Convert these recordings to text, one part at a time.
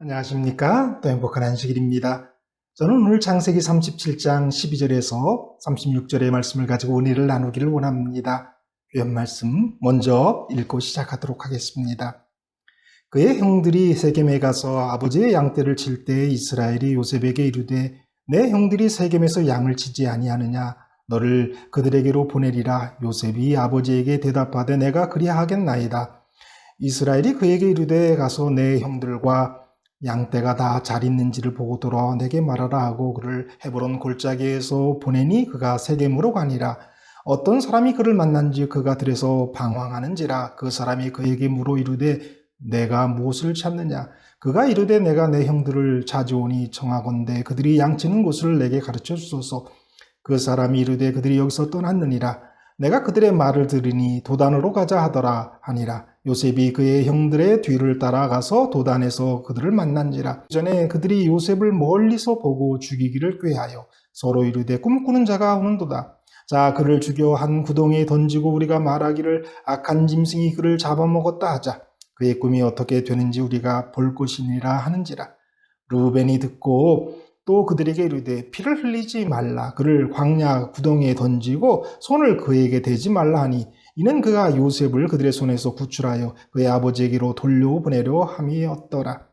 안녕하십니까? 또 행복한 안식일입니다. 저는 오늘 창세기 37장 12절에서 36절의 말씀을 가지고 은혜를 나누기를 원합니다. 귀한 말씀 먼저 읽고 시작하도록 하겠습니다. 그의 형들이 세겜에 가서 아버지의 양떼를 칠 때 이스라엘이 요셉에게 이르되 내 형들이 세겜에서 양을 치지 아니하느냐 너를 그들에게로 보내리라. 요셉이 아버지에게 대답하되 내가 그리하겠나이다. 이스라엘이 그에게 이르되 가서 내 형들과 양떼가 다 잘 있는지를 보고 돌아와 내게 말하라 하고 그를 헤브론 골짜기에서 보내니 그가 세겜으로 가니라. 어떤 사람이 그를 만난지 그가 들에서 방황하는지라. 그 사람이 그에게 물어 이르되 내가 무엇을 찾느냐. 그가 이르되 내가 내 형들을 찾아오니 청하건대 그들이 양치는 곳을 내게 가르쳐 주소서. 그 사람이 이르되 그들이 여기서 떠났느니라. 내가 그들의 말을 들으니 도단으로 가자 하더라 하니라. 요셉이 그의 형들의 뒤를 따라가서 도단에서 그들을 만난지라. 전에 그들이 요셉을 멀리서 보고 죽이기를 꾀하여 서로 이르되 꿈꾸는 자가 오는도다. 자, 그를 죽여 한 구덩이에 던지고 우리가 말하기를 악한 짐승이 그를 잡아먹었다 하자. 그의 꿈이 어떻게 되는지 우리가 볼 것이니라 하는지라. 르우벤이 듣고 또 그들에게 이르되 피를 흘리지 말라. 그를 광야 구덩이에 던지고 손을 그에게 대지 말라 하니 이는 그가 요셉을 그들의 손에서 구출하여 그의 아버지에게로 돌려보내려 함이었더라.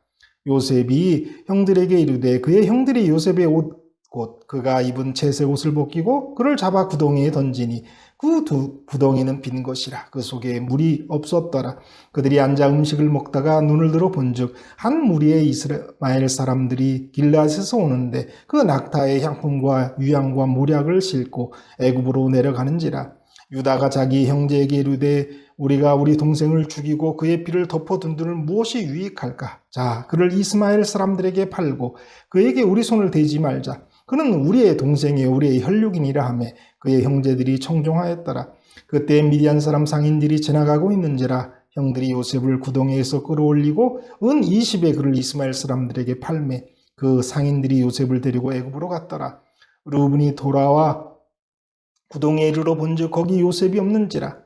요셉이 형들에게 이르되 그의 형들이 요셉의 옷 곧 그가 입은 채색 옷을 벗기고 그를 잡아 구덩이에 던지니 그 구덩이는 빈 것이라. 그 속에 물이 없었더라. 그들이 앉아 음식을 먹다가 눈을 들어 본즉 한 무리의 이스라엘 사람들이 길앗에서 오는데 그 낙타의 향품과 유향과 모략을 싣고 애굽으로 내려가는지라. 유다가 자기 형제에게 이르되 우리가 우리 동생을 죽이고 그의 피를 덮어둔 들은 무엇이 유익할까? 자, 그를 이스마엘 사람들에게 팔고 그에게 우리 손을 대지 말자. 그는 우리의 동생이요 우리의 혈육이니라 하며 그의 형제들이 청종하였더라. 그때 미디안 사람 상인들이 지나가고 있는지라. 형들이 요셉을 구덩이에서 끌어올리고 은 20에 그를 이스마엘 사람들에게 팔매 그 상인들이 요셉을 데리고 애굽으로 갔더라. 르우븐이 돌아와 구덩이에 이르러 본즉 거기 요셉이 없는지라.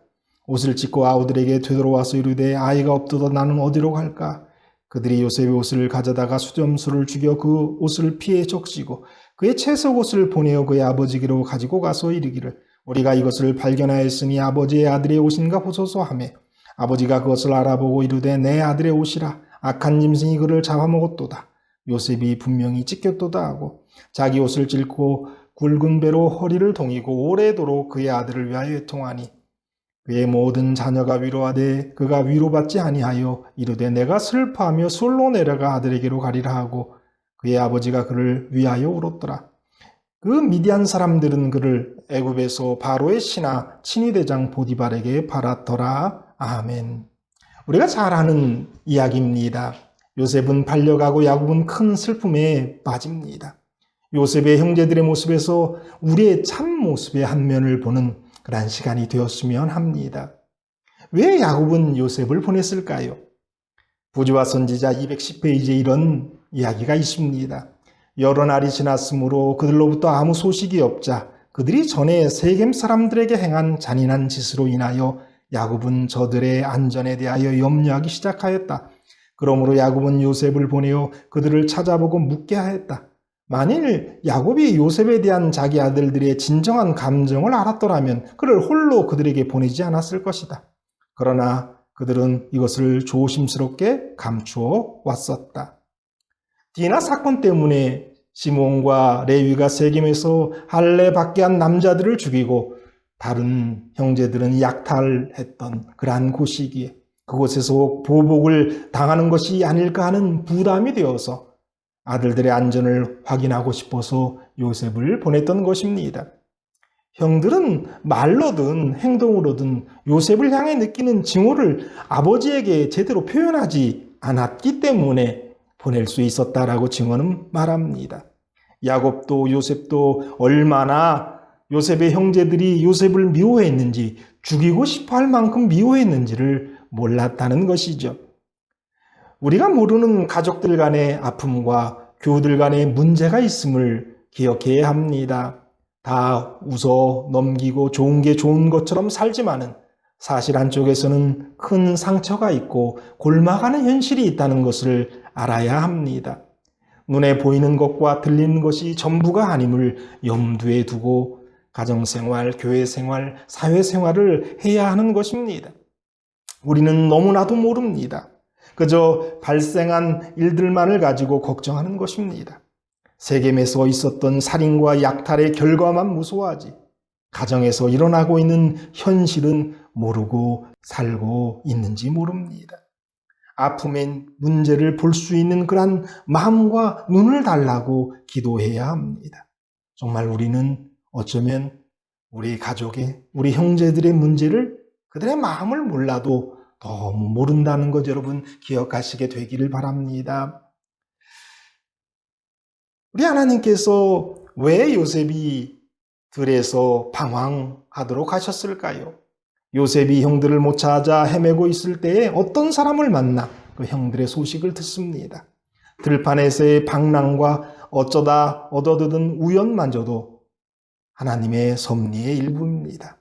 옷을 찢고 아우들에게 되돌아와서 이르되 아이가 없도다 나는 어디로 갈까? 그들이 요셉의 옷을 가져다가 수점수를 죽여 그 옷을 피에 적시고 그의 채색 옷을 보내어 그의 아버지께로 가지고 가서 이르기를 우리가 이것을 발견하였으니 아버지의 아들의 옷인가 보소서 하며 아버지가 그것을 알아보고 이르되 내 아들의 옷이라. 악한 짐승이 그를 잡아먹었도다. 요셉이 분명히 찢겼도다 하고 자기 옷을 찢고 굵은 배로 허리를 동이고 오래도록 그의 아들을 위하여 애통하니 그의 모든 자녀가 위로하되 그가 위로받지 아니하여 이르되 내가 슬퍼하며 술로 내려가 아들에게로 가리라 하고 그의 아버지가 그를 위하여 울었더라. 그 미디안 사람들은 그를 애굽에서 바로의 신하 친위대장 보디발에게 팔았더라. 아멘. 우리가 잘 아는 이야기입니다. 요셉은 팔려가고 야곱은 큰 슬픔에 빠집니다. 요셉의 형제들의 모습에서 우리의 참 모습의 한 면을 보는 그런 시간이 되었으면 합니다. 왜 야곱은 요셉을 보냈을까요? 부지와 선지자 210페이지에 이런 이야기가 있습니다. 여러 날이 지났으므로 그들로부터 아무 소식이 없자 그들이 전에 세겜 사람들에게 행한 잔인한 짓으로 인하여 야곱은 저들의 안전에 대하여 염려하기 시작하였다. 그러므로 야곱은 요셉을 보내어 그들을 찾아보고 묻게 하였다. 만일 야곱이 요셉에 대한 자기 아들들의 진정한 감정을 알았더라면 그를 홀로 그들에게 보내지 않았을 것이다. 그러나 그들은 이것을 조심스럽게 감추어 왔었다. 디나 사건 때문에 시몬과 레위가 세겜에서 할례받게 한 남자들을 죽이고 다른 형제들은 약탈했던 그러한 곳이기에 그곳에서 보복을 당하는 것이 아닐까 하는 부담이 되어서 아들들의 안전을 확인하고 싶어서 요셉을 보냈던 것입니다. 형들은 말로든 행동으로든 요셉을 향해 느끼는 증오를 아버지에게 제대로 표현하지 않았기 때문에 보낼 수 있었다라고 증언은 말합니다. 야곱도 요셉도 얼마나 요셉의 형제들이 요셉을 미워했는지 죽이고 싶어 할 만큼 미워했는지를 몰랐다는 것이죠. 우리가 모르는 가족들 간의 아픔과 교우들 간의 문제가 있음을 기억해야 합니다. 다 웃어 넘기고 좋은 게 좋은 것처럼 살지만은 사실 안쪽에서는 큰 상처가 있고 골마가는 현실이 있다는 것을 알아야 합니다. 눈에 보이는 것과 들리는 것이 전부가 아님을 염두에 두고 가정생활, 교회생활, 사회생활을 해야 하는 것입니다. 우리는 너무나도 모릅니다. 그저 발생한 일들만을 가지고 걱정하는 것입니다. 세겜에서 있었던 살인과 약탈의 결과만 무서워하지 가정에서 일어나고 있는 현실은 모르고 살고 있는지 모릅니다. 아픔의 문제를 볼 수 있는 그러한 마음과 눈을 달라고 기도해야 합니다. 정말 우리는 어쩌면 우리 가족의, 우리 형제들의 문제를 그들의 마음을 몰라도 너무 모른다는 것 여러분 기억하시게 되기를 바랍니다. 우리 하나님께서 왜 요셉이 들에서 방황하도록 하셨을까요? 요셉이 형들을 못 찾아 헤매고 있을 때에 어떤 사람을 만나 그 형들의 소식을 듣습니다. 들판에서의 방랑과 어쩌다 얻어들은 우연마저도 하나님의 섭리의 일부입니다.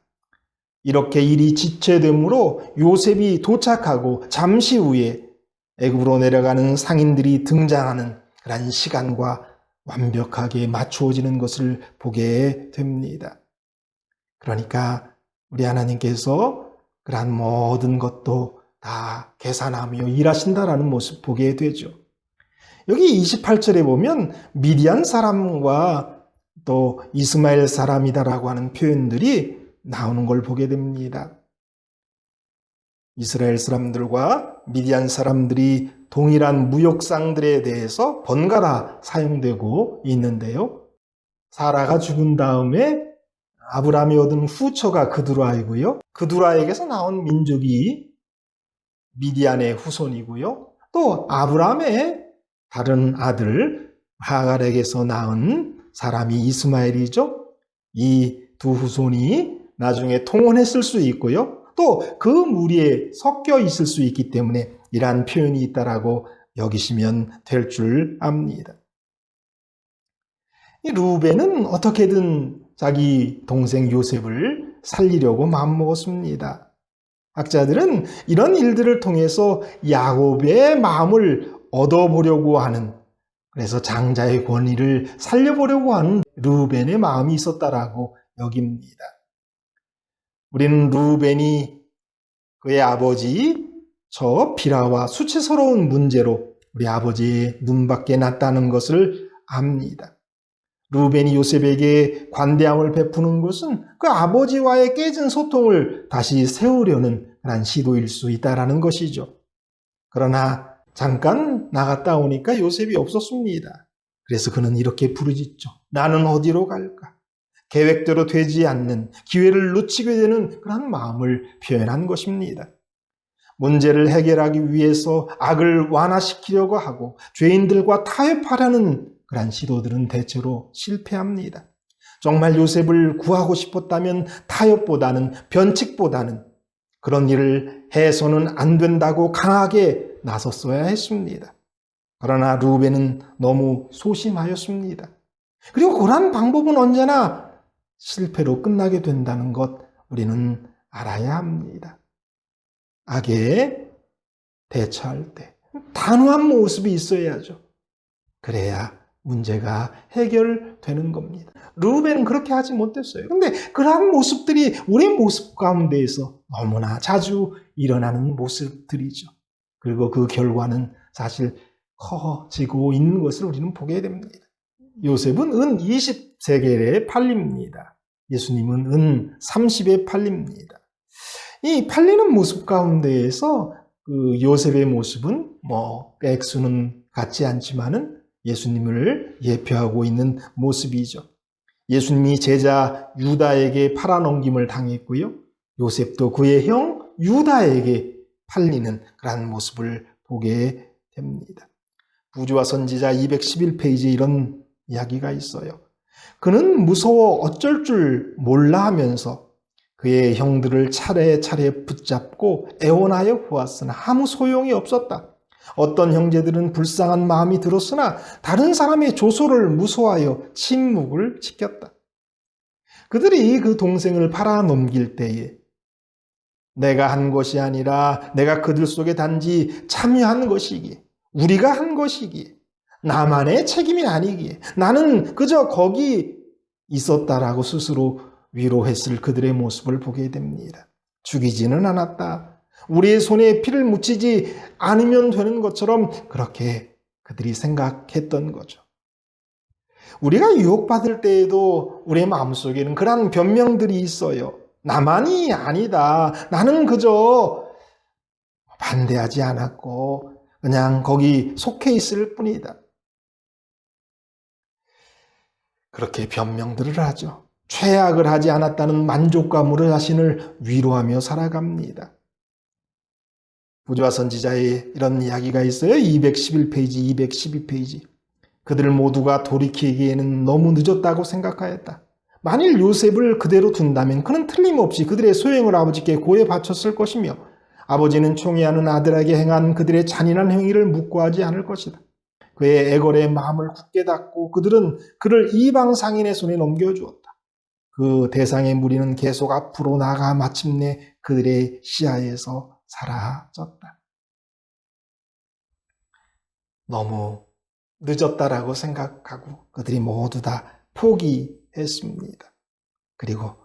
이렇게 일이 지체되므로 요셉이 도착하고 잠시 후에 애굽으로 내려가는 상인들이 등장하는 그런 시간과 완벽하게 맞추어지는 것을 보게 됩니다. 그러니까 우리 하나님께서 그러한 모든 것도 다 계산하며 일하신다라는 모습 보게 되죠. 여기 28절에 보면 미디안 사람과 또 이스마엘 사람이다라고 하는 표현들이 나오는 걸 보게 됩니다. 이스라엘 사람들과 미디안 사람들이 동일한 무역상들에 대해서 번갈아 사용되고 있는데요. 사라가 죽은 다음에 아브라함이 얻은 후처가 그두라이고요. 그두라에게서 나온 민족이 미디안의 후손이고요. 또 아브라함의 다른 아들 하갈에게서 낳은 사람이 이스마엘이죠. 이 두 후손이 나중에 통혼했을 수 있고요. 또 그 무리에 섞여 있을 수 있기 때문에 이러한 표현이 있다라고 여기시면 될 줄 압니다. 이 루벤은 어떻게든 자기 동생 요셉을 살리려고 마음먹었습니다. 학자들은 이런 일들을 통해서 야곱의 마음을 얻어보려고 하는, 그래서 장자의 권위를 살려보려고 하는 루벤의 마음이 있었다라고 여깁니다. 우리는 루벤이 그의 아버지 저 비라와 수치스러운 문제로 우리 아버지의 눈밖에 났다는 것을 압니다. 루벤이 요셉에게 관대함을 베푸는 것은 그 아버지와의 깨진 소통을 다시 세우려는 그런 시도일 수 있다는 것이죠. 그러나 잠깐 나갔다 오니까 요셉이 없었습니다. 그래서 그는 이렇게 부르짖죠. 나는 어디로 갈까? 계획대로 되지 않는 기회를 놓치게 되는 그런 마음을 표현한 것입니다. 문제를 해결하기 위해서 악을 완화시키려고 하고 죄인들과 타협하려는 그런 시도들은 대체로 실패합니다. 정말 요셉을 구하고 싶었다면 타협보다는 변칙보다는 그런 일을 해서는 안 된다고 강하게 나섰어야 했습니다. 그러나 루벤은 너무 소심하였습니다. 그리고 그러한 방법은 언제나 실패로 끝나게 된다는 것 우리는 알아야 합니다. 악에 대처할 때 단호한 모습이 있어야죠. 그래야 문제가 해결되는 겁니다. 루벤은 그렇게 하지 못했어요. 근데 그러한 모습들이 우리 모습 가운데에서 너무나 자주 일어나는 모습들이죠. 그리고 그 결과는 사실 커지고 있는 것을 우리는 보게 됩니다. 요셉은 은 20세겔에 팔립니다. 예수님은 은 30에 팔립니다. 이 팔리는 모습 가운데에서 그 요셉의 모습은 액수는 같지 않지만은 예수님을 예표하고 있는 모습이죠. 예수님이 제자 유다에게 팔아넘김을 당했고요. 요셉도 그의 형 유다에게 팔리는 그런 모습을 보게 됩니다. 부조와 선지자 211페이지에 이런 이야기가 있어요. 그는 무서워 어쩔 줄 몰라 하면서 그의 형들을 차례차례 붙잡고 애원하여 보았으나 아무 소용이 없었다. 어떤 형제들은 불쌍한 마음이 들었으나 다른 사람의 조소를 무서워하여 침묵을 지켰다. 그들이 그 동생을 팔아넘길 때에 내가 한 것이 아니라 내가 그들 속에 단지 참여한 것이기에, 우리가 한 것이기에, 나만의 책임이 아니기에, 나는 그저 거기 있었다라고 스스로 위로했을 그들의 모습을 보게 됩니다. 죽이지는 않았다. 우리의 손에 피를 묻히지 않으면 되는 것처럼 그렇게 그들이 생각했던 거죠. 우리가 유혹받을 때에도 우리의 마음속에는 그러한 변명들이 있어요. 나만이 아니다. 나는 그저 반대하지 않았고 그냥 거기 속해 있을 뿐이다. 그렇게 변명들을 하죠. 최악을 하지 않았다는 만족감으로 자신을 위로하며 살아갑니다. 부조와 선지자의 이런 이야기가 있어요. 211페이지, 212페이지. 그들 모두가 돌이키기에는 너무 늦었다고 생각하였다. 만일 요셉을 그대로 둔다면 그는 틀림없이 그들의 소행을 아버지께 고해 바쳤을 것이며 아버지는 총애하는 아들에게 행한 그들의 잔인한 행위를 묵고하지 않을 것이다. 그의 애걸의 마음을 굳게 닫고 그들은 그를 이방 상인의 손에 넘겨주었다. 그 대상의 무리는 계속 앞으로 나가 마침내 그들의 시야에서 사라졌다. 너무 늦었다라고 생각하고 그들이 모두 다 포기했습니다. 그리고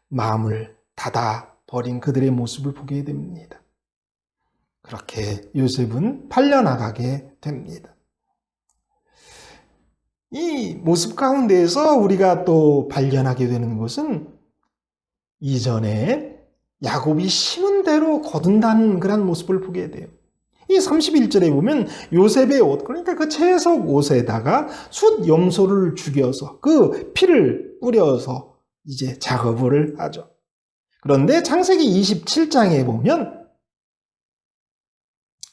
마음을 닫아버린 그들의 모습을 보게 됩니다. 그렇게 요셉은 팔려나가게 됩니다. 이 모습 가운데에서 우리가 또 발견하게 되는 것은 이전에 야곱이 심은 대로 거둔다는 그런 모습을 보게 돼요. 이 31절에 보면 요셉의 옷, 그러니까 그 채석 옷에다가 숫 염소를 죽여서 그 피를 뿌려서 이제 작업을 하죠. 그런데 창세기 27장에 보면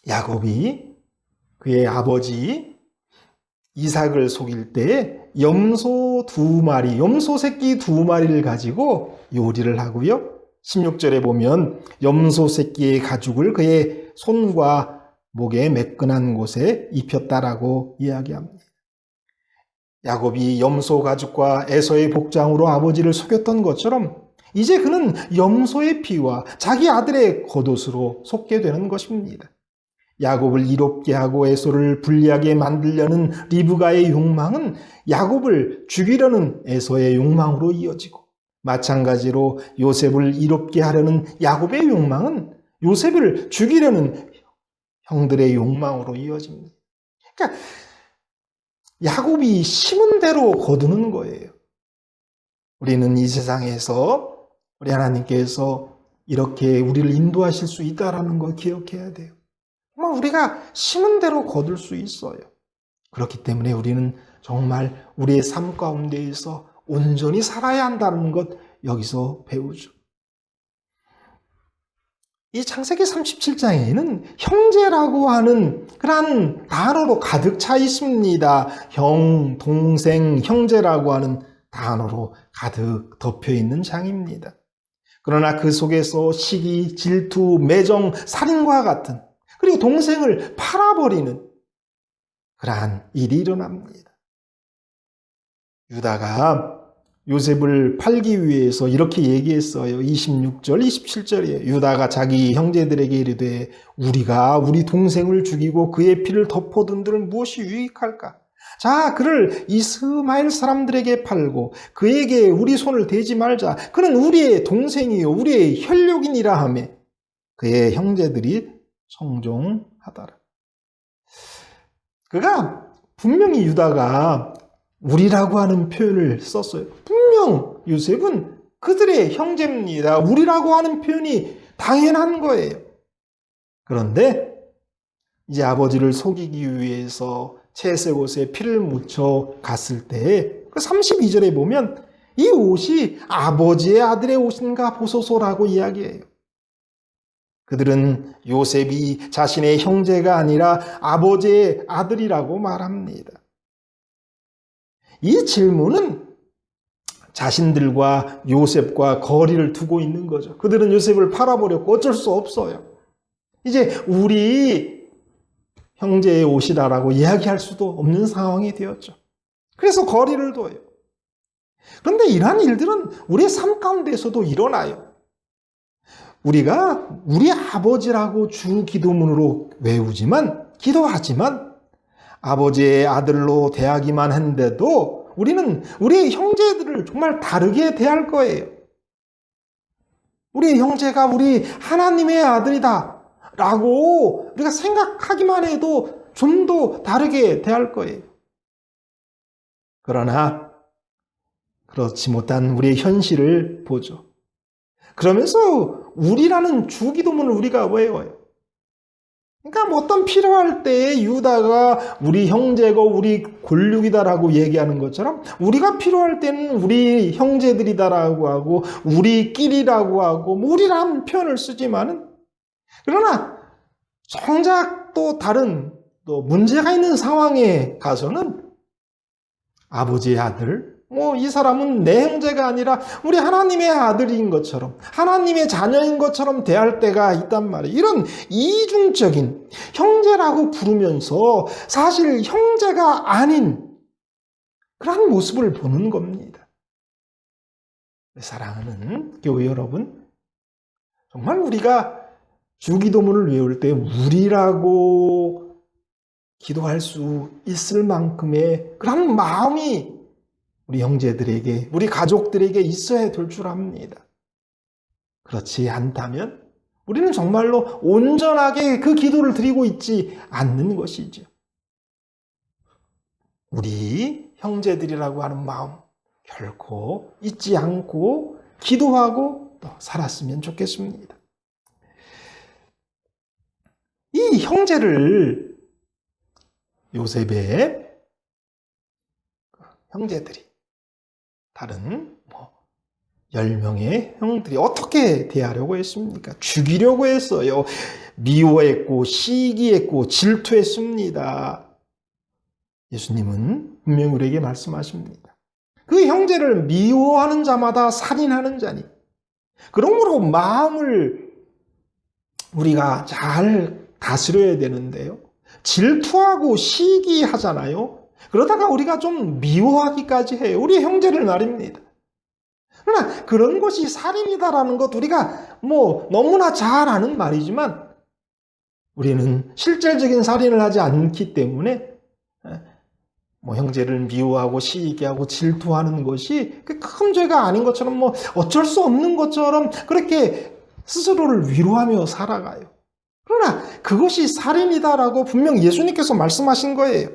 야곱이 그의 아버지 이삭을 속일 때 염소 2마리, 염소 새끼 2마리를 가지고 요리를 하고요. 16절에 보면 염소 새끼의 가죽을 그의 손과 목에 매끈한 곳에 입혔다라고 이야기합니다. 야곱이 염소 가죽과 에서의 복장으로 아버지를 속였던 것처럼 이제 그는 염소의 피와 자기 아들의 겉옷으로 속게 되는 것입니다. 야곱을 이롭게 하고 에서를 불리하게 만들려는 리브가의 욕망은 야곱을 죽이려는 에서의 욕망으로 이어지고 마찬가지로 요셉을 이롭게 하려는 야곱의 욕망은 요셉을 죽이려는 형들의 욕망으로 이어집니다. 그러니까 야곱이 심은 대로 거두는 거예요. 우리는 이 세상에서 우리 하나님께서 이렇게 우리를 인도하실 수 있다라는 걸 기억해야 돼요. 정말 우리가 심은 대로 거둘 수 있어요. 그렇기 때문에 우리는 정말 우리의 삶 가운데에서 온전히 살아야 한다는 것 여기서 배우죠. 이 창세기 37장에는 형제라고 하는 그런 단어로 가득 차 있습니다. 형, 동생, 형제라고 하는 단어로 가득 덮여 있는 장입니다. 그러나 그 속에서 시기, 질투, 매정, 살인과 같은 그리고 동생을 팔아버리는 그러한 일이 일어납니다. 유다가 요셉을 팔기 위해서 이렇게 얘기했어요. 26절, 27절이에요. 유다가 자기 형제들에게 이르되 우리가 우리 동생을 죽이고 그의 피를 덮어둔들 무엇이 유익할까? 자, 그를 이스마엘 사람들에게 팔고 그에게 우리 손을 대지 말자. 그는 우리의 동생이요 우리의 혈육이니라 하며 그의 형제들이 청종하더라. 그가 분명히 유다가 우리라고 하는 표현을 썼어요. 분명 요셉은 그들의 형제입니다. 우리라고 하는 표현이 당연한 거예요. 그런데 이제 아버지를 속이기 위해서 채색 옷에 피를 묻혀 갔을 때 그 32절에 보면 이 옷이 아버지의 아들의 옷인가 보소서라고 이야기해요. 그들은 요셉이 자신의 형제가 아니라 아버지의 아들이라고 말합니다. 이 질문은 자신들과 요셉과 거리를 두고 있는 거죠. 그들은 요셉을 팔아버렸고 어쩔 수 없어요. 이제 우리 형제의 옷이다라고 이야기할 수도 없는 상황이 되었죠. 그래서 거리를 둬요. 그런데 이러한 일들은 우리의 삶 가운데에서도 일어나요. 우리가 우리 아버지라고 주 기도문으로 외우지만, 기도하지만 아버지의 아들로 대하기만 한데도 우리는 우리의 형제들을 정말 다르게 대할 거예요. 우리 형제가 우리 하나님의 아들이다 라고 우리가 생각하기만 해도 좀 더 다르게 대할 거예요. 그러나 그렇지 못한 우리의 현실을 보죠. 그러면서 우리라는 주기도문을 우리가 외워요. 그러니까 뭐 어떤 필요할 때 유다가 우리 형제고 우리 골육이다라고 얘기하는 것처럼 우리가 필요할 때는 우리 형제들이다라고 하고 우리끼리라고 하고 뭐 우리라는 표현을 쓰지만은, 그러나 정작 또 다른 또 문제가 있는 상황에 가서는 아버지의 아들, 이 사람은 내 형제가 아니라 우리 하나님의 아들인 것처럼, 하나님의 자녀인 것처럼 대할 때가 있단 말이에요. 이런 이중적인 형제라고 부르면서 사실 형제가 아닌 그런 모습을 보는 겁니다. 사랑하는 교회 여러분, 정말 우리가 주기도문을 외울 때 우리라고 기도할 수 있을 만큼의 그런 마음이 우리 형제들에게, 우리 가족들에게 있어야 될 줄 압니다. 그렇지 않다면 우리는 정말로 온전하게 그 기도를 드리고 있지 않는 것이죠. 우리 형제들이라고 하는 마음 결코 잊지 않고 기도하고 또 살았으면 좋겠습니다. 이 형제를, 요셉의 형제들이, 다른 10명의 형들이 어떻게 대하려고 했습니까? 죽이려고 했어요. 미워했고 시기했고 질투했습니다. 예수님은 분명히 우리에게 말씀하십니다. 그 형제를 미워하는 자마다 살인하는 자니. 그러므로 마음을 우리가 잘 다스려야 되는데요. 질투하고 시기하잖아요. 그러다가 우리가 좀 미워하기까지 해요. 우리 형제를 말입니다. 그러나 그런 것이 살인이다라는 것 우리가 너무나 잘 아는 말이지만 우리는 실질적인 살인을 하지 않기 때문에 형제를 미워하고 시기하고 질투하는 것이 큰 죄가 아닌 것처럼 어쩔 수 없는 것처럼 그렇게 스스로를 위로하며 살아가요. 그러나 그것이 살인이다라고 분명 예수님께서 말씀하신 거예요.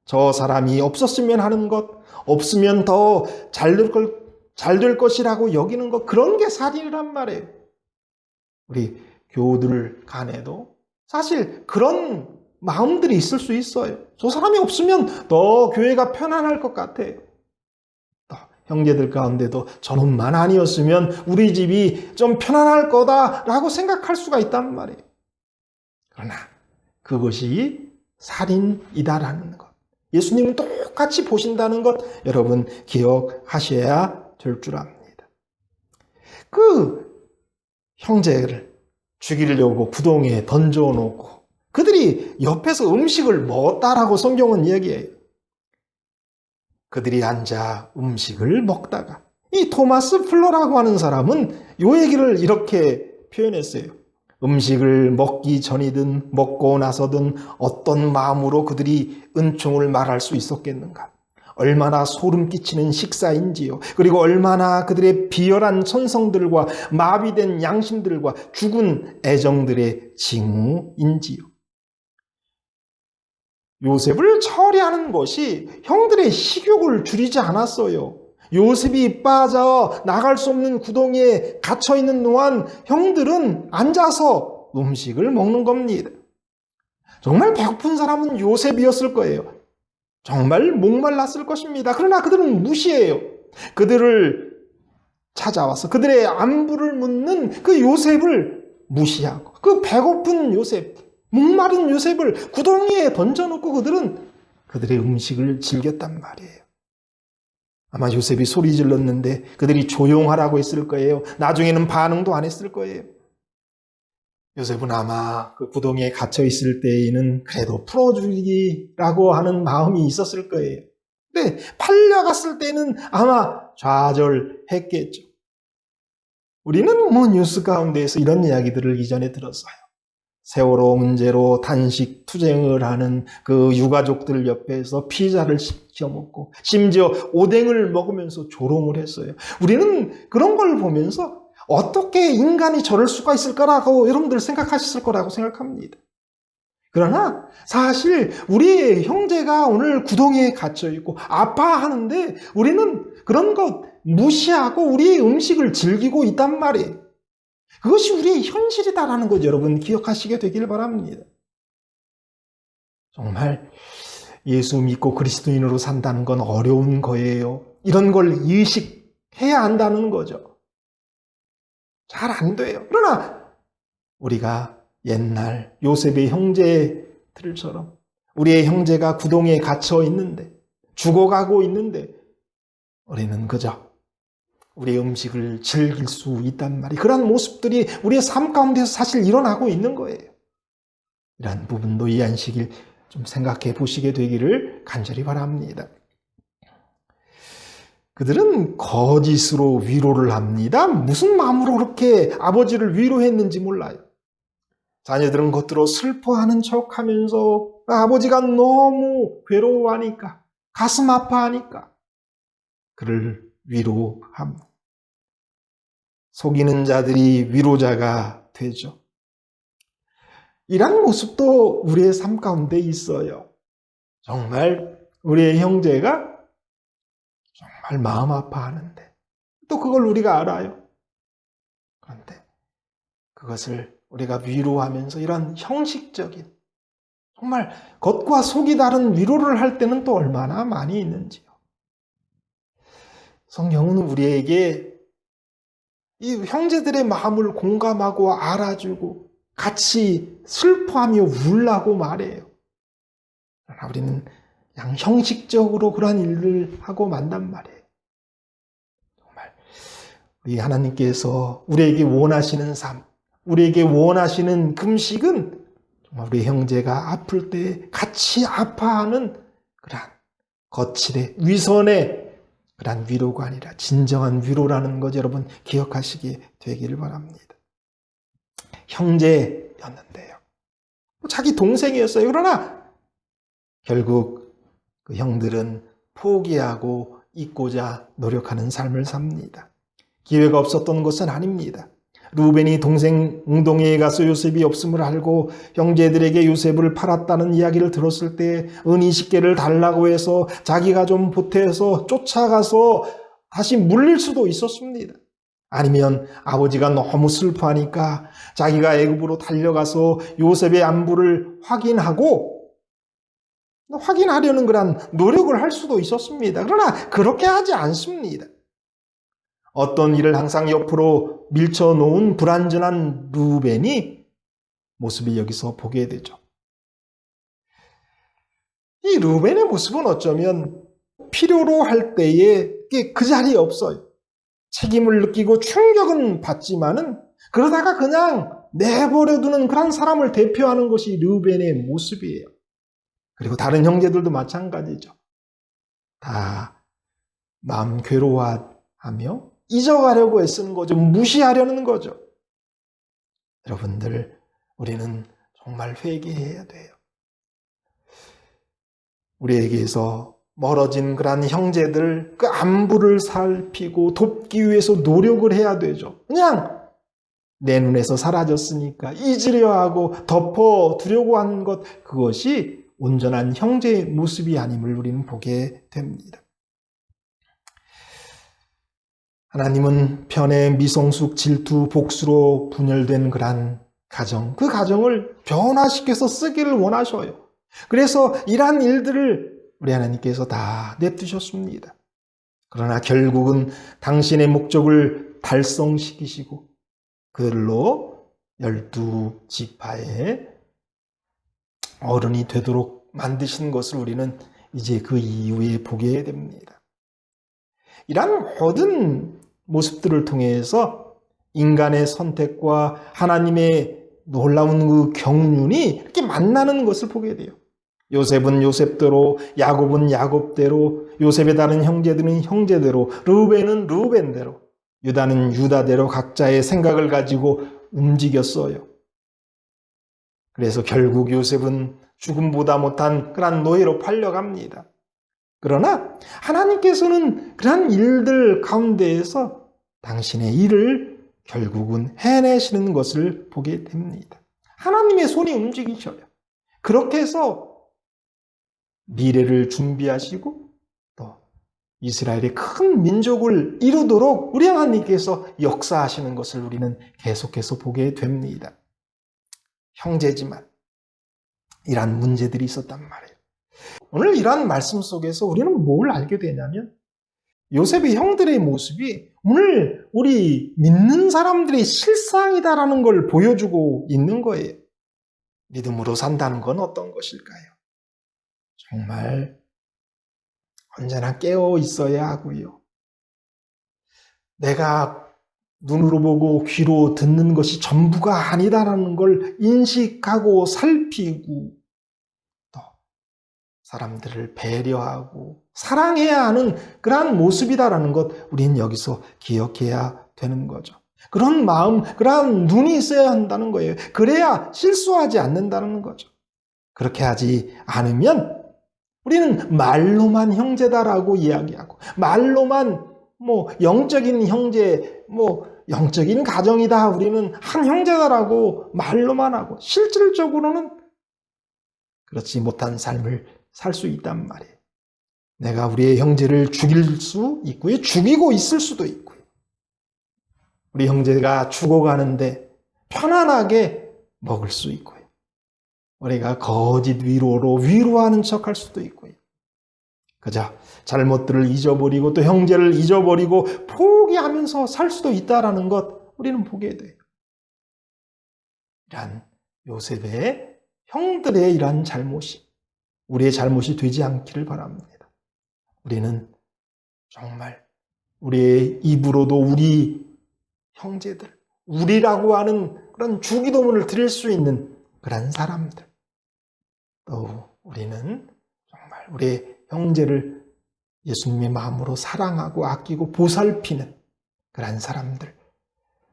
저 사람이 없었으면 하는 것, 없으면 더 잘 될 것이라고 여기는 것, 그런 게 살인이란 말이에요. 우리 교우들 간에도 사실 그런 마음들이 있을 수 있어요. 저 사람이 없으면 더 교회가 편안할 것 같아요. 또 형제들 가운데도 저놈만 아니었으면 우리 집이 좀 편안할 거다라고 생각할 수가 있단 말이에요. 그러나 그것이 살인이다라는 것, 예수님은 똑같이 보신다는 것 여러분 기억하셔야 될 줄 압니다. 그 형제를 죽이려고 구덩이에 던져놓고 그들이 옆에서 음식을 먹었다라고 성경은 얘기해요. 그들이 앉아 음식을 먹다가 이 토마스 플러라고 하는 사람은 이 얘기를 이렇게 표현했어요. 음식을 먹기 전이든 먹고 나서든 어떤 마음으로 그들이 은총을 말할 수 있었겠는가? 얼마나 소름 끼치는 식사인지요. 그리고 얼마나 그들의 비열한 천성들과 마비된 양심들과 죽은 애정들의 징후인지요. 요셉을 처리하는 것이 형들의 식욕을 줄이지 않았어요. 요셉이 빠져 나갈 수 없는 구덩이에 갇혀있는 동안 형들은 앉아서 음식을 먹는 겁니다. 정말 배고픈 사람은 요셉이었을 거예요. 정말 목말랐을 것입니다. 그러나 그들은 무시해요. 그들을 찾아와서 그들의 안부를 묻는 그 요셉을 무시하고 그 배고픈 요셉, 목마른 요셉을 구덩이에 던져놓고 그들은 그들의 음식을 즐겼단 말이에요. 아마 요셉이 소리 질렀는데 그들이 조용하라고 했을 거예요. 나중에는 반응도 안 했을 거예요. 요셉은 아마 그 구덩이에 갇혀 있을 때에는 그래도 풀어주기라고 하는 마음이 있었을 거예요. 근데 팔려갔을 때는 아마 좌절했겠죠. 우리는 뉴스 가운데에서 이런 이야기들을 이전에 들었어요. 세월호 문제로 단식 투쟁을 하는 그 유가족들 옆에서 피자를 시켜 먹고 심지어 오뎅을 먹으면서 조롱을 했어요. 우리는 그런 걸 보면서 어떻게 인간이 저럴 수가 있을까라고 여러분들 생각하셨을 거라고 생각합니다. 그러나 사실 우리의 형제가 오늘 구덩이에 갇혀 있고 아파하는데 우리는 그런 것 무시하고 우리의 음식을 즐기고 있단 말이에요. 그것이 우리의 현실이다라는 것 여러분 기억하시게 되길 바랍니다. 정말 예수 믿고 그리스도인으로 산다는 건 어려운 거예요. 이런 걸 의식해야 한다는 거죠. 잘 안 돼요. 그러나 우리가 옛날 요셉의 형제들처럼 우리의 형제가 구덩이에 갇혀 있는데 죽어가고 있는데 우리는 그저 우리의 음식을 즐길 수 있단 말이에요. 그런 모습들이 우리의 삶 가운데서 사실 일어나고 있는 거예요. 이러한 부분도 이 안식일 좀 생각해 보시게 되기를 간절히 바랍니다. 그들은 거짓으로 위로를 합니다. 무슨 마음으로 그렇게 아버지를 위로했는지 몰라요. 자녀들은 겉으로 슬퍼하는 척하면서 아버지가 너무 괴로워하니까 가슴 아파하니까 그를 위로합니다. 속이는 자들이 위로자가 되죠. 이런 모습도 우리의 삶 가운데 있어요. 정말 우리의 형제가 정말 마음 아파하는데 또 그걸 우리가 알아요. 그런데 그것을 우리가 위로하면서 이런 형식적인 정말 겉과 속이 다른 위로를 할 때는 또 얼마나 많이 있는지요. 성경은 우리에게 이 형제들의 마음을 공감하고 알아주고 같이 슬퍼하며 울라고 말해요. 그러나 우리는 그냥 형식적으로 그러한 일을 하고 만단 말이에요. 정말 우리 하나님께서 우리에게 원하시는 삶, 우리에게 원하시는 금식은 정말 우리 형제가 아플 때 같이 아파하는 그러한 거칠의 위선의 그러한 위로가 아니라 진정한 위로라는 것 여러분 기억하시게 되기를 바랍니다. 형제였는데요. 자기 동생이었어요. 그러나 결국 그 형들은 포기하고 잊고자 노력하는 삶을 삽니다. 기회가 없었던 것은 아닙니다. 루벤이 동생 웅덩이에 가서 요셉이 없음을 알고 형제들에게 요셉을 팔았다는 이야기를 들었을 때 은 20개를 달라고 해서 자기가 좀 보태서 쫓아가서 다시 물릴 수도 있었습니다. 아니면 아버지가 너무 슬퍼하니까 자기가 애굽으로 달려가서 요셉의 안부를 확인하려는 그런 노력을 할 수도 있었습니다. 그러나 그렇게 하지 않습니다. 어떤 일을 항상 옆으로 밀쳐놓은 불완전한 루벤이 모습을 여기서 보게 되죠. 이 루벤의 모습은 어쩌면 필요로 할 때에 그 자리에 없어요. 책임을 느끼고 충격은 받지만은 그러다가 그냥 내버려두는 그런 사람을 대표하는 것이 루벤의 모습이에요. 그리고 다른 형제들도 마찬가지죠. 다 마음 괴로워하며 잊어가려고 애쓰는 거죠. 무시하려는 거죠. 여러분들, 우리는 정말 회개해야 돼요. 우리에게서 멀어진 그러한 형제들 그 안부를 살피고 돕기 위해서 노력을 해야 되죠. 그냥 내 눈에서 사라졌으니까 잊으려 하고 덮어두려고 하는 것, 그것이 온전한 형제의 모습이 아님을 우리는 보게 됩니다. 하나님은 편애, 미성숙, 질투, 복수로 분열된 그러한 가정, 그 가정을 변화시켜서 쓰기를 원하셔요. 그래서 이러한 일들을 우리 하나님께서 다 냅두셨습니다. 그러나 결국은 당신의 목적을 달성시키시고 그들로 12지파의 어른이 되도록 만드신 것을 우리는 이제 그 이후에 보게 됩니다. 이러한 모든 모습들을 통해서 인간의 선택과 하나님의 놀라운 그 경륜이 이렇게 만나는 것을 보게 돼요. 요셉은 요셉대로, 야곱은 야곱대로, 요셉의 다른 형제들은 형제대로, 르우벤은 르우벤대로 유다는 유다대로 각자의 생각을 가지고 움직였어요. 그래서 결국 요셉은 죽음보다 못한 그런 노예로 팔려갑니다. 그러나 하나님께서는 그런 일들 가운데에서 당신의 일을 결국은 해내시는 것을 보게 됩니다. 하나님의 손이 움직이셔요. 그렇게 해서 미래를 준비하시고 또 이스라엘의 큰 민족을 이루도록 우리 하나님께서 역사하시는 것을 우리는 계속해서 보게 됩니다. 형제지만 이러한 문제들이 있었단 말이에요. 오늘 이러한 말씀 속에서 우리는 뭘 알게 되냐면 요셉의 형들의 모습이 오늘 우리 믿는 사람들의 실상이다라는 걸 보여주고 있는 거예요. 믿음으로 산다는 건 어떤 것일까요? 정말 언제나 깨어 있어야 하고요. 내가 눈으로 보고 귀로 듣는 것이 전부가 아니다라는 걸 인식하고 살피고 또 사람들을 배려하고 사랑해야 하는 그러한 모습이다라는 것 우리는 여기서 기억해야 되는 거죠. 그런 마음, 그러한 눈이 있어야 한다는 거예요. 그래야 실수하지 않는다는 거죠. 그렇게 하지 않으면 우리는 말로만 형제다라고 이야기하고 말로만 영적인 형제, 영적인 가정이다. 우리는 한 형제다라고 말로만 하고 실질적으로는 그렇지 못한 삶을 살 수 있단 말이에요. 내가 우리의 형제를 죽일 수 있고요. 죽이고 있을 수도 있고요. 우리 형제가 죽어가는데 편안하게 먹을 수 있고요. 우리가 거짓 위로로 위로하는 척할 수도 있고요. 그저 잘못들을 잊어버리고 또 형제를 잊어버리고 포기하면서 살 수도 있다라는 것 우리는 보게 돼요. 이러한 요셉의 형들의 이러한 잘못이 우리의 잘못이 되지 않기를 바랍니다. 우리는 정말 우리의 입으로도 우리 형제들, 우리라고 하는 그런 주기도문을 드릴 수 있는 그런 사람들, 또 우리는 정말 우리의 형제를 예수님의 마음으로 사랑하고 아끼고 보살피는 그런 사람들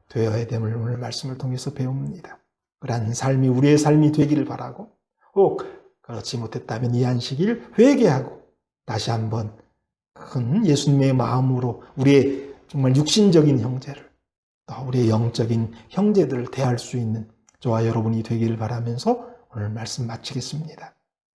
되어야 됨을 오늘 말씀을 통해서 배웁니다. 그런 삶이 우리의 삶이 되기를 바라고 혹 그렇지 못했다면 이 안식일 회개하고 다시 한번 큰 예수님의 마음으로 우리의 정말 육신적인 형제를 또 우리의 영적인 형제들을 대할 수 있는 저와 여러분이 되기를 바라면서 오늘 말씀 마치겠습니다.